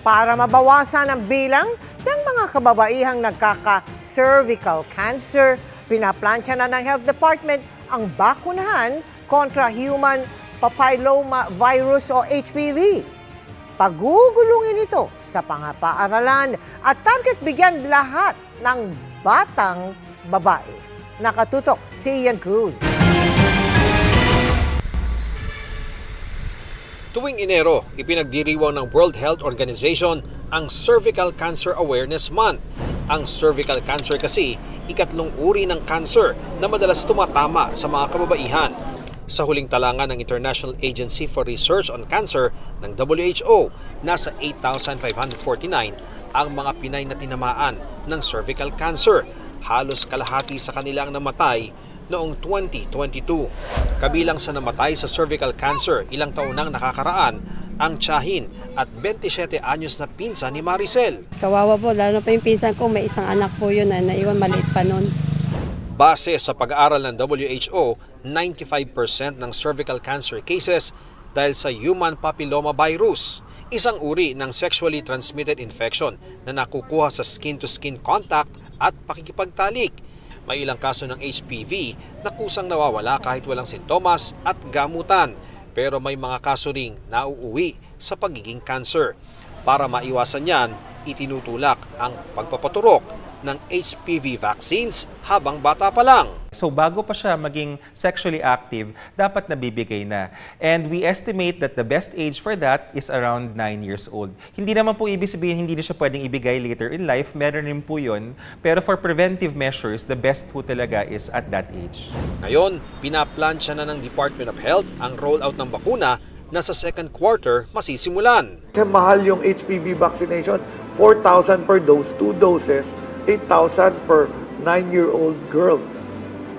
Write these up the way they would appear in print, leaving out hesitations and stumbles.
Para mabawasan ang bilang ng mga kababaihang nagkaka-cervical cancer, pinaplansya na ng Health Department ang bakunahan kontra human papilloma virus o HPV. Pagugulungin ito sa pangapaaralan at target bigyan lahat ng batang babae. Nakatutok si Ian Cruz. Tuwing Enero, ipinagdiriwang ng World Health Organization ang Cervical Cancer Awareness Month. Ang cervical cancer kasi, ikatlong uri ng cancer na madalas tumatama sa mga kababaihan. Sa huling talangan ng International Agency for Research on Cancer ng WHO, nasa 8,549 ang mga Pinay na tinamaan ng cervical cancer. Halos kalahati sa kanilang namatay noong 2022. Kabilang sa namatay sa cervical cancer, ilang taon nang nakakaraan ang tiyahin at 27 anyos na pinsan ni Maricel. Kawawa po, lalo pa yung pinsan ko, may isang anak po yun na naiwan maliit pa noon. Base sa pag-aaral ng WHO, 95% ng cervical cancer cases dahil sa human papilloma virus, isang uri ng sexually transmitted infection na nakukuha sa skin-to-skin contact at pakikipagtalik. May ilang kaso ng HPV na kusang nawawala kahit walang sintomas at gamutan, pero may mga kaso ring nauuwi sa pagiging cancer. Para maiwasan yan, itinutulak ang pagpapaturok ng HPV vaccines habang bata pa lang. So bago pa siya maging sexually active, dapat nabibigay na. And we estimate that the best age for that is around 9 years old. Hindi naman po ibig sabihin hindi na siya pwedeng ibigay later in life, meron rin po yun. Pero for preventive measures, the best po talaga is at that age. Ngayon, pinaplansya na ng Department of Health ang rollout ng bakuna na sa second quarter masisimulan. Mahal yung HPV vaccination, 4,000 per dose, 2 doses, 8,000 per 9-year-old girl.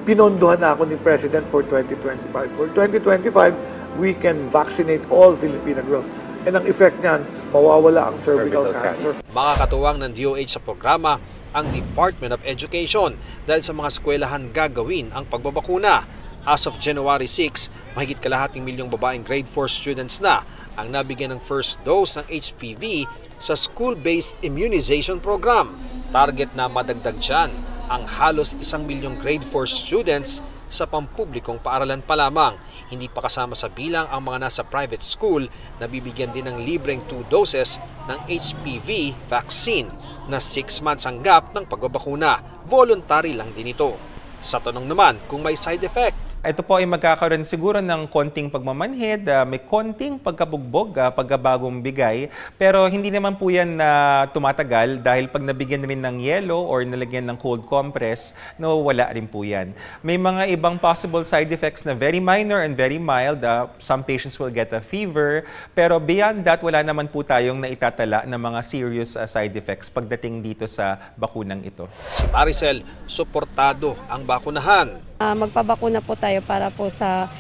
Pinondohan na ako ni President for 2025. For 2025, we can vaccinate all Filipino girls. And ang effect niyan, mawawala ang cervical cancer. Makakatuwang ng DOH sa programa ang Department of Education dahil sa mga eskwelahan gagawin ang pagbabakuna. As of January 6, mahigit kalahating milyong babaeng grade 4 students na ang nabigyan ng first dose ng HPV sa school-based immunization program. Target na madagdag dyan ang halos 1 milyong grade 4 students sa pampublikong paaralan pa lamang. Hindi pa kasama sa bilang ang mga nasa private school na bibigyan din ng libreng 2 doses ng HPV vaccine na 6 months ang gap ng pagbabakuna. Voluntary lang din ito. Sa tanong naman kung may side effect, ito po ay magkakaroon siguro ng konting pagmamanhid, may konting pagkabugbog, pagkabagong bigay, pero hindi naman po yan na tumatagal dahil pag nabigyan rin ng yelo or nalagyan ng cold compress, no, wala rin po yan. May mga ibang possible side effects na very minor and very mild. Some patients will get a fever, pero beyond that, wala naman po tayong naitatala na mga serious side effects pagdating dito sa bakunang ito. Si Maricel, suportado ang bakunahan. Magpabakuna po tayo para po sa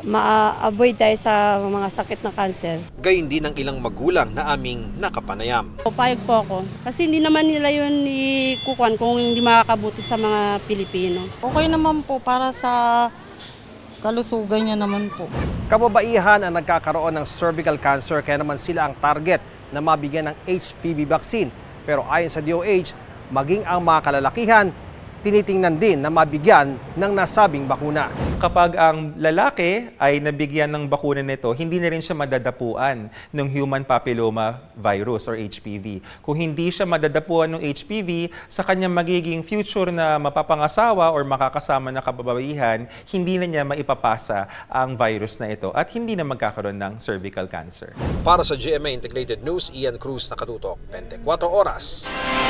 ma-avoid tayo sa mga sakit na cancer. Gayun din ang ilang magulang na aming nakapanayam. Payag po ako kasi hindi naman nila yun ikukuhan kung hindi makakabuti sa mga Pilipino. Okay naman po para sa kalusugan niya naman po. Kababaihan ang nagkakaroon ng cervical cancer kaya naman sila ang target na mabigyan ng HPV vaccine. Pero ayon sa DOH, maging ang mga kalalakihan, tinitingnan din na mabigyan ng nasabing bakuna. Kapag ang lalaki ay nabigyan ng bakuna nito, hindi na rin siya madadapuan ng human papilloma virus or HPV. Kung hindi siya madadapuan ng HPV, sa kanyang magiging future na mapapangasawa or makakasama na kababaihan, hindi na niya maipapasa ang virus na ito at hindi na magkakaroon ng cervical cancer. Para sa GMA Integrated News, Ian Cruz, nakatutok, 24 oras.